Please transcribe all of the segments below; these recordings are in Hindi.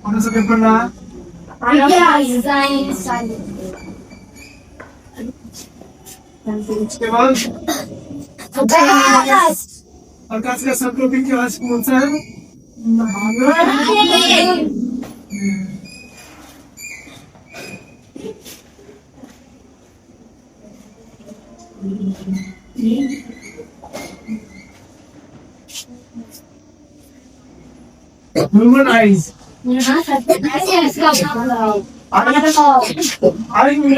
कौन सा पेपर ना उसके बाद आकाश का सबट्रॉपिक के आज कौन सा है? ह्यूमन आईज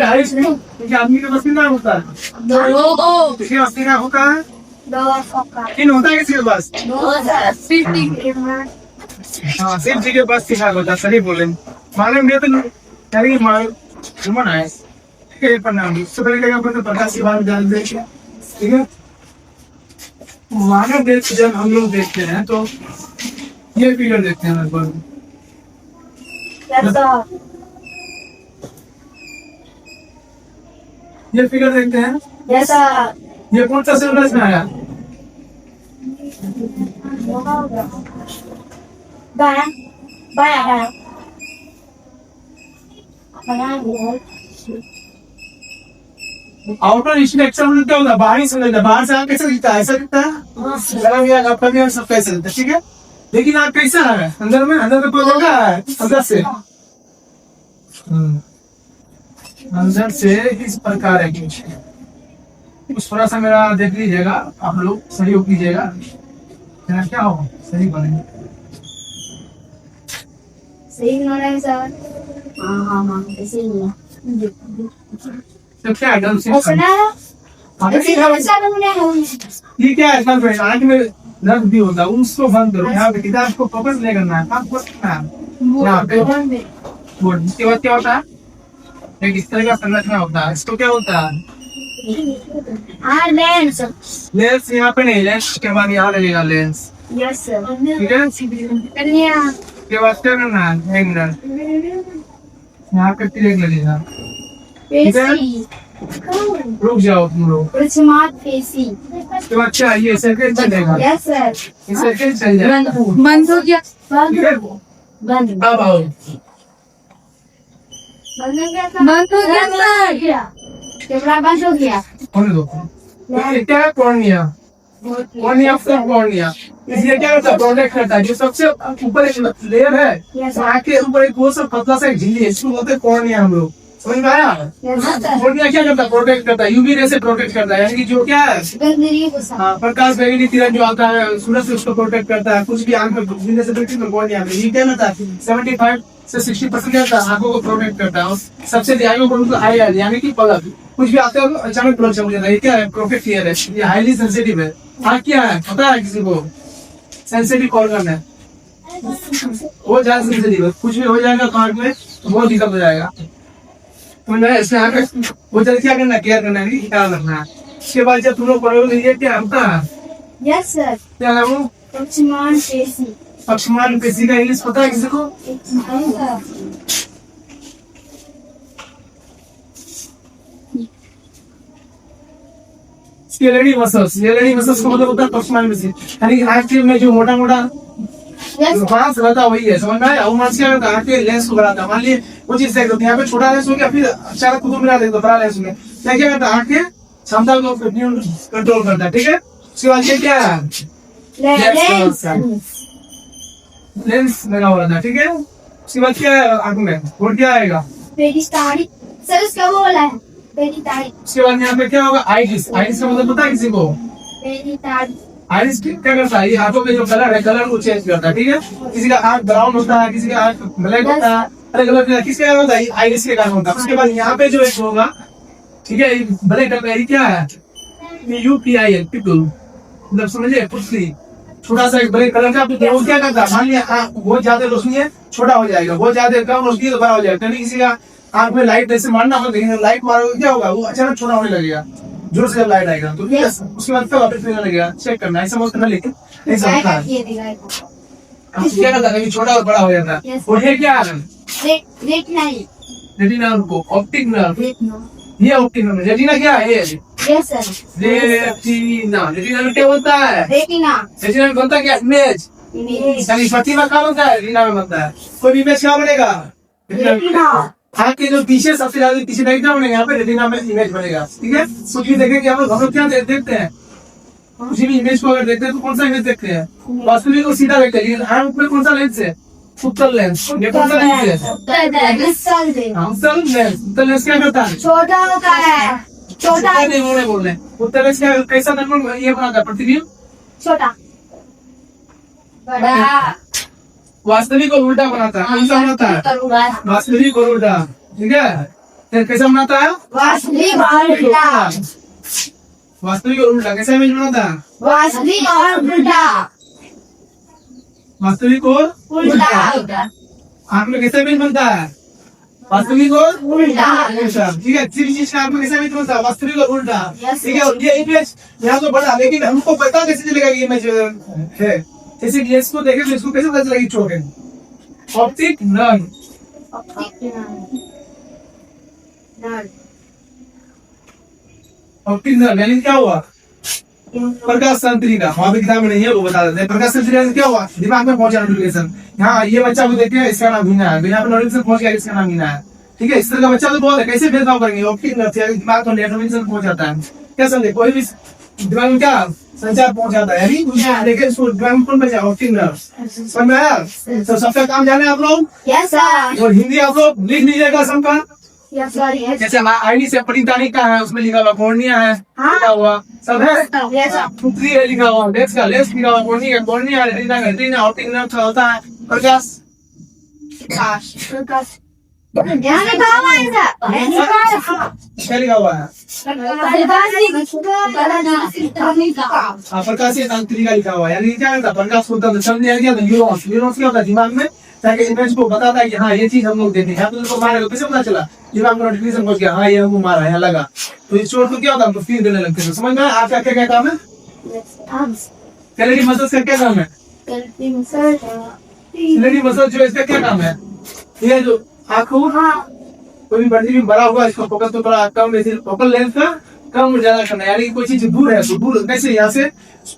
आईज में आदमी के बस में ना होता है, किसी बस में ना होता है, किन होता है किसी के पास? हाँ सिर्फ जी के पास दिखा होता, सही बोले। मालूम नहीं तो यानी ह्यूमन आईज ठीक है। प्रणाम सबसे पहले क्या करते हैं, प्रकाश की बात डाल देते हैं, ठीक है। मानव देश जब हम लोग देखते हैं तो ये फिगर देखते हैं लगभग ये फिगर देखते हैं। ये कौन सा सिलेबस में आया? आउटर इंस्ट्रक्शन क्या होता है? बाहरी समझना, बाहर से आप कैसे दिखता है? ऐसा दिखता है, गरम या आपका भी सब कैसे दिखता है, ठीक है। लेकिन आप कैसा है अंदर में? अंदर में कोई होगा अंदर से अंदर से इस प्रकार है कुछ। थोड़ा सा मेरा देख लीजिएगा, आप लोग सहयोग कीजिएगा, मेरा क्या हो सही बनेंगे। सही बना रहे हैं सर। हाँ ऐसे ही है। तो क्या है ऐसा बनना है। ये क्या है? आंख में दर्द भी होता है, उसको बंद करो। यहाँ पे किताब को फोकस नहीं करना है, काम करना है। यहाँ पे बोर्ड इसके बाद क्या होता है? एक इस तरह का संरचना होता है, इसको क्या होता है? लेंस। लेंस यहाँ पे नहीं, लेंस के बाद यहाँ लगेगा लेंस, यस सर। ठीक है। इसके बाद क्या करना है? एक मिनट, यहाँ पे तिरक लगेगा, ठीक है। रुक जाओ तुम लोग। Smart facie. इसके बाद क्या ये सर्किट चलेगा? Yes sir. ये सर्किट चल जाएगा, बंद हो गया। ठीक है। बंद अब आओ, बंद हो गया सर। कैमरा बंद हो गया। होने दो। ये क्या है? Cornea, cornea of cornea. इसलिए क्या करता है? प्रोटेक्ट करता है। जो सबसे ऊपर एक लेयर है, आँख के ऊपर एक वो सब पतला सा एक झिल्ली है, इसको बोलते हैं कॉर्निया। हम लोग समझ में आया? कॉर्निया क्या करता है? प्रोटेक्ट करता है, यूवी रे से प्रोटेक्ट करता है, यानी कि जो क्या है प्रकाश बैगनी किरण जो आता है सूरज से, उसको प्रोटेक्ट करता है। कुछ भी आंख में घुसने से बचने को कॉर्निया में ये क्या होता है? 75 से 60% आंखों को प्रोटेक्ट करता है। और सबसे ध्यान में आई यानी कि पलक, कुछ भी आते हो अचानक पलक चमक जाता है। ये क्या है? प्रोटेक्ट ईयर है, ये हाईली सेंसिटिव है। आँख क्या है पता है किसी को? सेंसिटिव ऑर्गन है, वो ज्यादा सेंसिटिव है। कुछ भी हो जाएगा तो आँख में तो बहुत दिक्कत हो जाएगा। इसमें आगे वो जल्दी क्या करना, केयर करना है, ख्याल रखना है। इसके बाद जब तुम लोग पढ़ोगे ये क्या होता है? Yes sir. क्या है वो? पक्षमान पेशी। पक्षमान पेशी का इंग्लिश पता है किसी को? स्केलेटरी मसल्स, स्केलेटरी मसल्स को मतलब होता है पक्षमान पेशी, यानी आँख में जो मोटा मोटा मांस रहता है वही है, समझ में आया? वो मांस क्या करता है? आँख के लेंस को बढ़ाता है। मान लीजिए वो चीज देख दो, यहाँ पे छोटा लेंस हो गया, फिर अचानक खुद मिला देख दो बड़ा लेंस हो गया, क्या करता है? आँख के क्षमता को कंट्रोल करता है, ठीक है। उसके बाद ये क्या है? लेंस लगा हुआ था, ठीक है। उसके बाद क्या है आँख में? और क्या आएगा? सर उसका वो वाला है पेरिस्टालिस। उसके बाद यहाँ पे क्या होगा? आइरिस। आइरिस का मतलब पता है किसी को? आइरिस क्या करता है? ये आंखों में जो कलर है, कलर को चेंज करता है, ठीक है। किसी का आंख ब्राउन होता है, किसी का आंख ब्लैक होता है, अलग अलग किसके कारण होता है? आइरिस के कारण होता है। उसके बाद यहाँ पे जो एक होगा, ठीक है, ब्लैक कलर का क्या है? UPI है, पिपल, मतलब समझिए पुतली, छोटा सा एक ब्लैक कलर का। वो क्या करता है? मान लिया बहुत ज्यादा रोशनी है, छोटा हो जाएगा, बहुत ज्यादा कम रोशनी है तो बड़ा हो जाएगा। कभी किसी का आंख में लाइट ऐसे मारना होगा, लेकिन लाइट मारोगे क्या होगा? वो अचानक छोटा होने लगेगा, जोर से जब लाइट आएगा तो उसके बाद फिर वापस मिलने लगेगा। चेक करना ऐसा मत करना, लेकिन ऐसा होता है। क्या करता है? छोटा और बड़ा हो जाता है। और ये क्या है? रेटिना को ऑप्टिक नर्व, ये ऑप्टिक नर्व। रेटिना क्या है? रेटिना, रेटिना में क्या होता है? रेटिना में होता क्या? इमेज, यानी प्रतिमा कहाँ बनता है? रीना में बनता है। कोई इमेज कहाँ बनेगा? आँख के जो पीछे सबसे ज्यादा पीछे देखना बनेगा, यहाँ पे रेटिना में इमेज बनेगा। ठीक है, कुछ भी देखेंगे हम लोग क्या देखते हैं, किसी भी इमेज को अगर देखते हैं तो कौन सा इमेज देखते हैं? वास्तविक को सीधा देखते हैं, लेकिन आँख में कौन सा लेंस है? उत्तल लेंस। ये कौन सा लेंस है? उत्तल लेंस। उत्तल लेंस क्या करता है? छोटा होता है, छोटा नहीं बोल रहे। उत्तल लेंस क्या कैसा नंबर ये बनाता है? प्रतिबिंब छोटा बड़ा वास्तविक को उल्टा बनाता है। कौन सा बनाता है? वास्तविक और उल्टा। ठीक है, फिर कैसा बनाता है? वास्तविक और उल्टा, वास्तविक और उल्टा कैसा इमेज बनाता है? वास्तविक और उल्टा, वास्तविक और उल्टा आँख में कैसा इमेज बनता है? वास्तविक और उल्टा। ठीक है, किसी चीज का आँख में कैसा इमेज बनता है? वास्तविक और उल्टा। Yes, ठीक है, ये इमेज यहाँ तो बड़ा, लेकिन हमको पता कैसे चलेगा ये इमेज है? जैसे कि इसको देखे तो इसको कैसे पता चलेगी चोट है? Optic nerve. ऑप्टिक नर्व यानी क्या हुआ? प्रकाश तंत्रिका। वहाँ पे किताब में नहीं है, वो बता देते हैं। प्रकाश तंत्रिका से क्या हुआ? दिमाग में पहुंचा नोटिफिकेशन। हाँ, ये बच्चा को देखे इसका नाम मीना है, बिना नोटिफिकेशन पहुंच गया इसका नाम मीना है। ठीक है, इस तरह का बच्चा तो बहुत है, कैसे भेदभाव करेंगे? ऑप्टिक नर्व यानी दिमाग को नोटिफिकेशन पहुंच जाता है। क्या समझे? कोई भी दिमाग में क्या संचार पहुंच जाता है, यानी देखे इसको दिमाग में कौन बचा? Optic nerve. समझ में आया? तो सबका काम जाने आप लोग, यस सर, और हिंदी आप लोग लिख लीजिएगा सबका। यस सर, यस जैसे आईडी से परितानी का है, उसमें लिखा हुआ कॉर्निया है, लिखा हुआ सब है। यस सर, पुत्री है लिखा हुआ, लेंस का लेंस लिखा हुआ, कॉर्निया रेटिना का रेटिना, ऑप्टिक नर्व होता है। प्रकाश प्रकाश यहाँ लिखा हुआ है सर, क्या लिखा हुआ है? प्रकाशीय तंत्रिका लिखा हुआ है, यानी क्या होता है? प्रकाश को तंत्र समझ आ गया तो न्यूरॉन्स। न्यूरॉन्स क्या होता है? दिमाग में ताकि इमेज को बताता है कि हाँ ये चीज हम लोग देखे हैं, तो उसको मारेगा कैसे पता चला? दिमाग में नोटिफिकेशन पहुंच गया, हाँ ये हमको मारा है, लगा। तो इस चोट को क्या होता है? हमको फील देने लगते हैं। समझ में? आपका क्या क्या काम है? कैलेटी मसल्स का क्या काम है? कैलेटी मसल जो है इसका क्या काम है? ये जो आंखों कोई भी बड़ी बड़ा हुआ इसको फोकस तो थोड़ा कम, फोकल लेंथ का कम और ज्यादा करना है, यानी कोई चीज दूर है तो दूर कैसे यहाँ से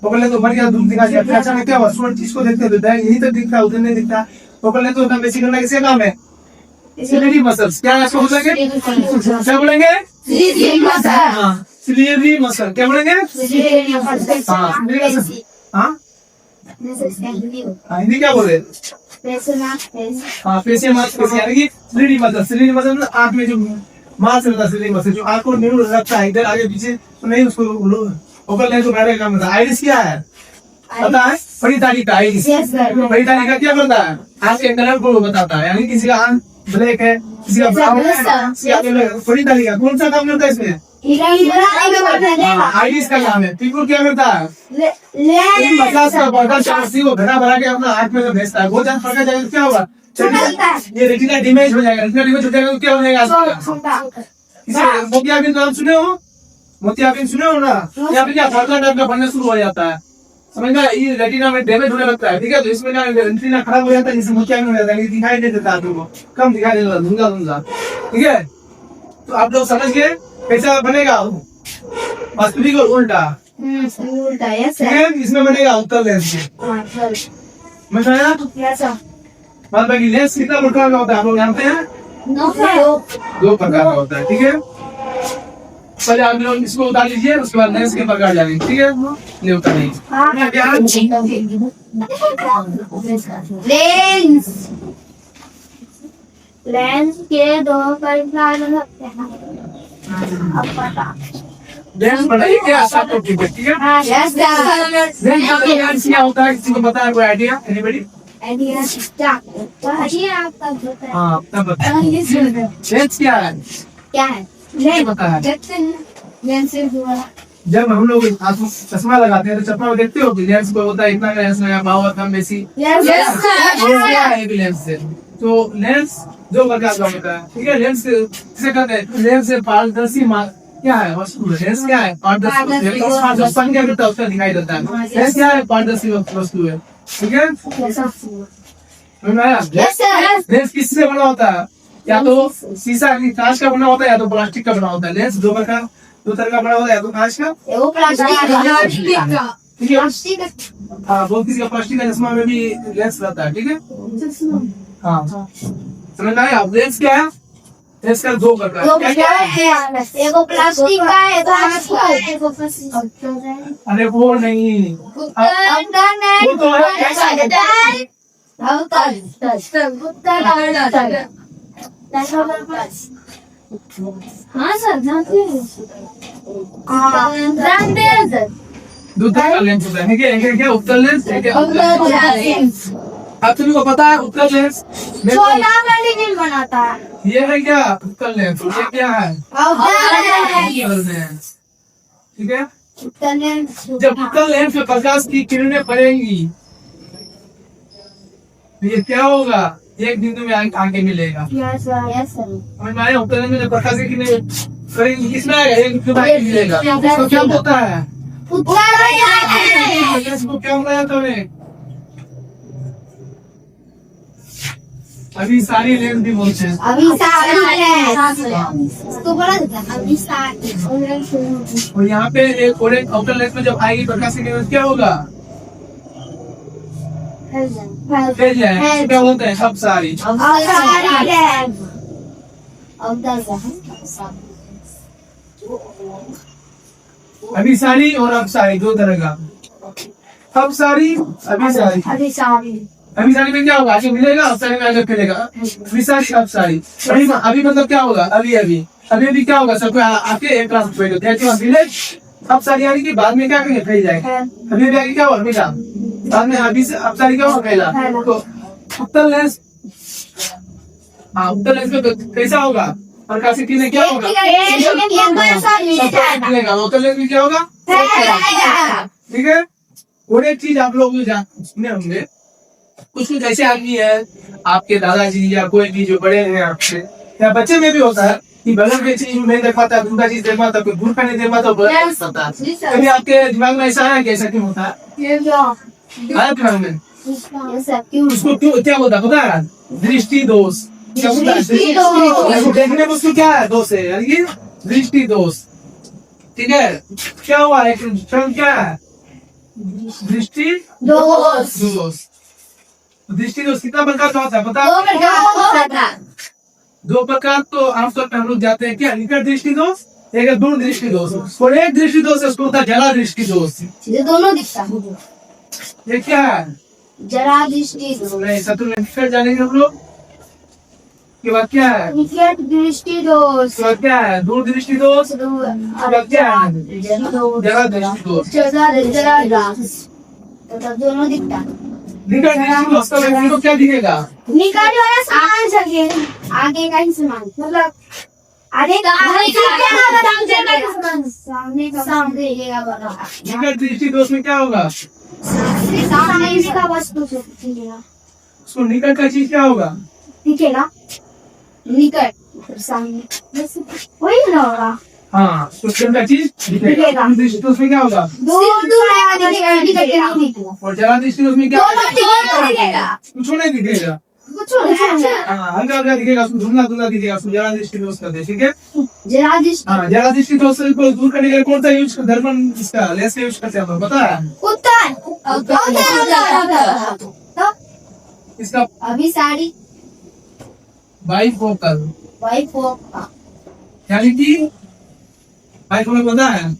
फोकल लेंथ तो बढ़ गया, दूर दिखा दिया। फिर अचानक क्या हुआ? स्टूडेंट चीज को देखते हैं यही तक दिखता है, उधर नहीं दिखता। फोकल लेंथ तो कम बेसी करना किसका काम है? Ciliary muscles. क्या इसको बोलेंगे? क्या बोलेंगे? Ciliary muscle. क्या बोलेंगे? हाँ, हिंदी क्या बोले? हाँ, फेशियल मांसपेशी यानी कि सिलेरी मसल। सिलेरी मसल मतलब आँख में जो मांस रहता है, सिलेरी मसल जो आँख को न्यूर रखता है इधर आगे पीछे, तो नहीं उसको फोकल लेंथ को बढ़ाने का काम होता है। आइरिस क्या है पता है? परितानी का आइरिस। परितानी का क्या करता है? आँख के कलर को बताता है, यानी किसी का आँख ब्लैक है, किसी का ब्राउन है। परितानी का कौन सा काम करता है इसमें? आइरिस का काम है। पिंपल क्या करता है? मसाज का प्रकाश चमस्ती को भरा भरा के अपना आँख में भेजता है। वो जब प्रकाश जाएगा तो क्या होगा? ये रेटिना डैमेज हो जाएगा। रेटिना डैमेज हो जाएगा तो क्या हो जाएगा? किसी मोतियाबिंद नाम सुने हो? मोतियाबिंद सुने हो ना? यहाँ पे क्या फड़का टाइप का बनना शुरू हो जाता है, समझ में? ये रेटिना में डैमेज होने लगता है। ठीक है, तो इसमें ना रेटिना खराब हो जाता है, जिससे मोतियाबिंद हो जाता है, दिखाई नहीं देता तुमको, कम दिखाई देता, धुंधला धुंधला। ठीक है, तो आप लोग समझ गए कैसा बनेगा? वास्तविक और उल्टा। ठीक है, इसमें बनेगा उत्तल लेंस। समझ में आया? मान बाकी लेंस कितना प्रकार का होता है आप लोग जानते हैं? 2 प्रकार का होता है। ठीक है, पहले आप लोग इसको उतार लीजिए, उसके बाद लेंस के प्रकार जानेंगे। ठीक है, नहीं उतारिए। लेंस के 2 प्रकार होते हैं। लेंस बनाइए क्या? 7 टॉपिक है। ठीक है, यस सर, लेंस क्या होता है? किसी को पता है? कोई आइडिया? एनीबॉडी? हाँ, तब बताओ लेंस क्या है? क्या है? नहीं पता है। जब हम लोग चश्मा लगाते हैं तो चश्मा में देखते हो कि लेंस को होता है इतना लेंस लगा, पावर कम बेसी। क्या है लेंस से? तो लेंस 2 प्रकार का होता है। ठीक है, लेंस किसे कहते हैं? लेंस से पारदर्शी क्या है? वस्तु। लेंस क्या है? पारदर्शी। जो सन क्या करता है उसका दिखाई देता है। लेंस क्या है? पारदर्शी वस्तु है। ठीक है, लेंस किससे बना होता है? या तो शीशा कांच का बना होता है या तो प्लास्टिक का बना होता है। लेंस 2 तरह का बना होता है, या तो कांच का ठीक है। प्लास्टिक हाँ, बहुत किसी का प्लास्टिक का चश्मा में भी लेंस रहता है, ठीक है। हाँ, समझ में आया। अब लेंस क्या है? लेंस का दो प्रकार दो क्या क्या है? है, एगो प्लास्टिक का है, एगो कांच का है, एगो प्लास्टिक। अरे वो नहीं, वो तो है कैसा है? हाँ सर, जानते हैं। जानते हैं सर। दो तरह का लेंस होता है, एक है क्या उत्तल लेंस, एक है अवतल लेंस। आप सभी को पता है उत्तल लेंस? बनाता है। ये है क्या उत्तल लेंस, ये क्या है अवतल लेंस, ठीक है। जब उत्तल लेंस में प्रकाश की किरणें पड़ेंगी तो ये क्या होगा? एक बिंदु में आगे मिलेगा। समझ में आया? उत्तल लेंस में जब प्रकाश की किरणें पड़ेंगी किसमें आएगा? एक बिंदु में आगे मिलेगा। तो क्या होता है? इसको क्या बताया तुमने? अभी सारी लेंस भी बोलते हैं। और यहाँ पे एक और एक आउटर लेंस में जब आएगी प्रकाश की किरण क्या होगा? फैल जाए। क्या बोलते हैं? अब सारी। अभी सारी और अब सारी दो तरह का। अब सारी, अभी सारी। अभी सारी में क्या होगा? आगे मिलेगा, अब सारी में आगे मिलेगा। अभी सारी, अब सारी। अभी मतलब क्या होगा? अभी क्या होगा? सबको आपके एक क्लास मिले। अब सारी यानी कि बाद में क्या करेंगे? फैल जाएगा। अभी आगे क्या होगा? बेटा बाद में अभी से अब सारी क्या होगा? फैला। तो उत्तल लेंस, हाँ उत्तल लेंस में कैसा होगा? प्रकाश की किरणें क्या होगा? उत्तल लेंस में क्या होगा? ठीक है। और एक चीज आप लोग सुने होंगे, कुछ ऐसे आदमी है, आपके दादाजी या कोई भी जो बड़े हैं आपसे या बच्चे में भी होता है कि बगल की चीज नहीं देख पाता, दूसरा चीज देख पाता, कोई दूर का नहीं देख पाता, कभी आपके दिमाग में ऐसा है? कैसा क्यों होता है? आया दिमाग में? उसको क्यों क्या होता है पता है? दृष्टि दोष। क्या होता है? देखने में उसको क्या है? दोष है, यानी कि दृष्टि दोष, ठीक है। क्या हुआ? एक क्या है? दृष्टि दोष। दृष्टि दोष कितना प्रकार का होता है पता है? दो प्रकार तो आमतौर पर हम लोग जाते हैं। क्या? निकट दृष्टि दोष, एक है दूर दृष्टि दोष, और एक दृष्टि दोष उसको होता है जरा दृष्टि दोष। ये दोनों दिखता है। ये क्या है? जरा दृष्टि दोष। नहीं, शत्रु निकट जानेंगे हम लोग। के बाद क्या है? निकट दृष्टि दोष। के बाद क्या है? दूर दृष्टि दोष। के बाद क्या है? जरा दृष्टि दोष। तो दोनों दिखता है। निकट दृष्टि दोष का व्यक्ति को क्या दिखेगा? निकट वाला सामान चाहिए, आगे का ही सामान, मतलब आगे का सामने दिखेगा बड़ा। निकट दृष्टि दोष में क्या होगा? सामने का वस्तु दिखेगा। उसको निकट का चीज क्या होगा? दिखेगा निकट सामने, वही ना होगा। हाँ, उसके का चीज दिखेगा। दृष्टि दोष में क्या होगा? दूर दिखेगा। और जरा दृष्टि दोष में क्या होगा? दिखेगा, कुछ नहीं दिखेगा। हाँ, हल्का हल्का दिखेगा, उसको धुंधला धुंधला दिखेगा, उसको जरा दृष्टि दोष करते हैं, ठीक है। जरा दृष्टि, हाँ, जरा दृष्टि दोष को दूर करने के लिए कौन सा यूज दर्पण इसका लेंस का यूज करते हैं, आपको पता है? तो इसका अभी साड़ी बाइफोकल, बाइफोकल यानी कि बाइफोकल पता है?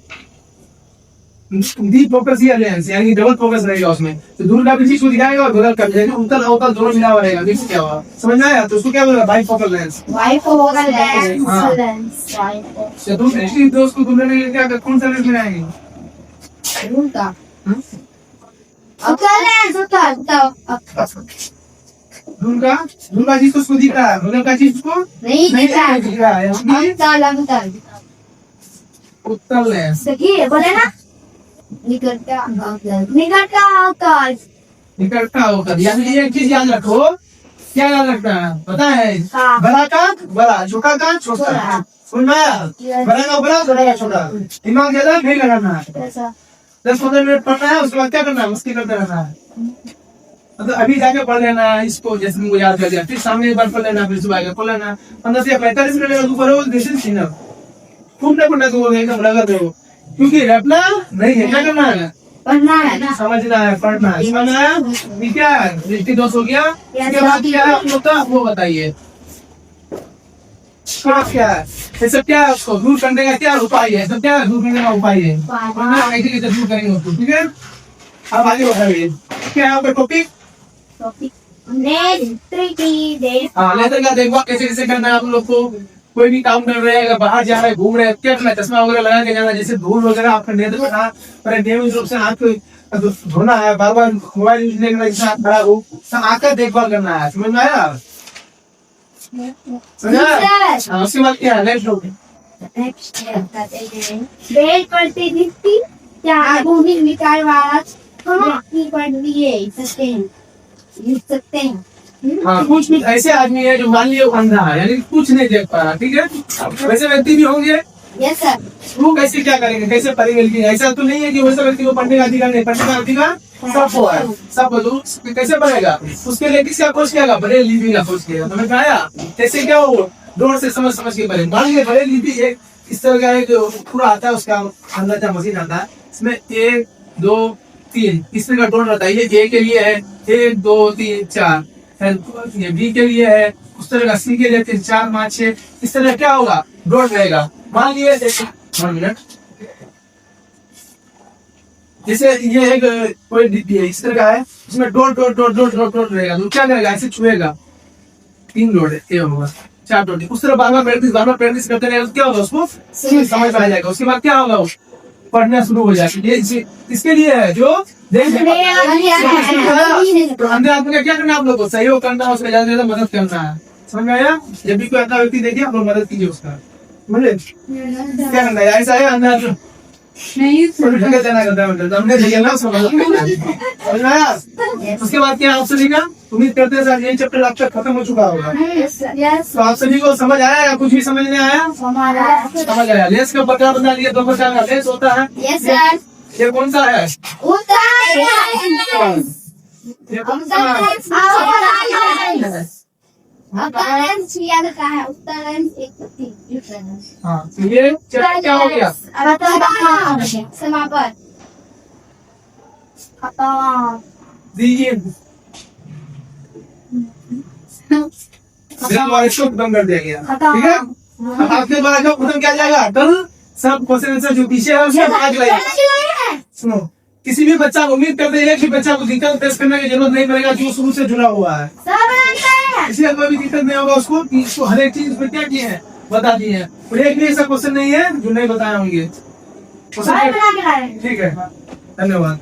डीप फोकस या लेंस, यानी कि डबल फोकस रहेगा उसमें, तो दूर का भी चीज को दिखाएगा और बगल का भी, यानी उत्तल अवतल दोनों मिला हुआ रहेगा। मिक्स क्या हुआ? समझ में आया? तो उसको क्या बोला? Bifocal lens. Bifocal lens. तो तुम दृष्टि दोष को दूर करने के लिए क्या कौन सा लेंस बनाएंगे? दूर का अवतल लेंस होता है। दूर का चीज को उसको दिख रहा है, बगल का चीज को नहीं दिख रहा है। अवतल उत्तल लेंस। देखिए बोले ना, निकट का अवतल। निकट का होकर, यानी एक चीज याद रखो। क्या याद रखना है पता है? हाँ। बड़ा का बड़ा, छोटा का छोटा। सुन में आया? बड़ा का बड़ा, छोटा का छोटा। दिमाग ज्यादा नहीं लगाना है। 10-15 मिनट पढ़ना है, उसके बाद क्या करना है? मस्ती करते रहना है। मतलब अभी जाके पढ़ लेना है इसको, जैसे मुझे याद कर दिया, फिर सामने एक बार पढ़ लेना, फिर सुबह आके पढ़ लेना। 15 से 45 मिनट ऊपर हो, दिस इज इनफ। खूब ना पढ़ना, तो एकदम लगा दो, क्योंकि रटना नहीं है। क्या करना है? पढ़ना है ना। समझना है, पढ़ना है, समझ में आया? ठीक है, दृष्टि दोष हो गया। इसके बाद क्या है आप लोग का, वो बताइए क्या है? ये सब क्या है, उसको दूर करने का क्या उपाय है? सब क्या है दूर करने का उपाय है? वरना कैसे कैसे दूर करेंगे उसको, ठीक है? अब आगे बढ़ाइए। क्या है आपका टॉपिक? हाँ, लेजर का देखभाल कैसे कैसे करना है आप लोग को। कोई भी काम कर रहे हैं, अगर बाहर जा रहे हैं, घूम रहे हैं, क्या करना है? चश्मा वगैरह लगा के जाना है, जैसे धूल वगैरह आपका नेत्र में ना पर नियमित रूप से हाथ को धोना है, बार बार मोबाइल यूज नहीं करना, जिससे हाथ खराब हो। सब आँख का देखभाल करना है, समझ में आया? समझा? हाँ, उसके बाद क्या है? नेक्स्ट बेल पड़ती दिखती क्या भूमि विकार वाला की पड़ दिए सकते हैं, लिख सकते हैं। हाँ, कुछ कुछ ऐसे आदमी है जो मान लिया अंधा है, यानी कुछ नहीं देख पा रहा, ठीक है? वैसे व्यक्ति भी होंगे, यस सर। वो कैसे क्या करेंगे, कैसे पढ़ेंगे? लेकिन ऐसा तो नहीं है कि वैसा व्यक्ति को पढ़ने का अधिकार नहीं, पढ़ने का अधिकार सबको है, सब लोग कैसे पढ़ेगा? उसके लिए किसका कोर्स किया? बड़े लिपि का कोर्स किया, समझ में आया? कैसे क्या हो, डोर से समझ समझ के पढ़े। मान लीजिए बड़े लिपि एक इस तरह का एक पूरा आता है, उसका अंदर मशीन आता है, इसमें 1 2 3 इस तरह का डोर रहता है। ये ए के लिए है 1 2 3 4, ये बी के लिए है, उस तरह का सी के लिए 3 4 5 6, इस तरह क्या होगा, डोर रहेगा। मान लिए 1 मिनट, जैसे ये एक कोई लिपि है इस तरह का है, इसमें dot dot dot dot dot dot रहेगा, तो क्या करेगा? ऐसे छुएगा, 3 डॉट है, ये होगा 4 डॉट, उस तरह बार बार प्रैक्टिस करते रहेगा, तो क्या होगा, उसको समझ में आ जाएगा। उसके बाद क्या होगा, वो पढ़ना शुरू हो जाएगा। ये इसके लिए है जो तो अंधे आदमी का क्या करना है आप लोग को? सहयोग करना है, उसका ज्यादा से ज्यादा मदद करना है, समझ में आया? जब भी कोई अंधा व्यक्ति देखिए आप लोग मदद कीजिए उसका, समझे? क्या करना है? ऐसा है अंधा नहीं देना करता है, हमने दिया ना उसको मदद करना है, समझ में आया? उसके बाद क्या आप सभी का उम्मीद करते हैं सर ये चैप्टर आपका खत्म हो चुका होगा। यस तो आप सभी को समझ आया या कुछ भी समझ नहीं आया? समझ आया। लेस का प्रकार बता दिया, 2 प्रकार का लेस होता है। Yes sir. ये कौन सा है? ये कौन सा है? हाँ, तो ये चैप्टर क्या हो गया? समापन दीजिए इसको खत्म कर दिया गया, ठीक है? अब आपके द्वारा जो खत्म किया जाएगा, कल सब क्वेश्चन आंसर जो पीछे है उसमें आज लाइए। सुनो, किसी भी बच्चा को उम्मीद करते हैं कि बच्चा को दिक्कत फेस करने की जरूरत नहीं पड़ेगा, जो शुरू से जुड़ा हुआ है, इसलिए कोई भी दिक्कत नहीं होगा उसको। इसको हर एक चीज उसमें क्या किए हैं, बता दिए हैं, और एक भी ऐसा क्वेश्चन नहीं है जो नहीं बताए होंगे। ठीक है, धन्यवाद।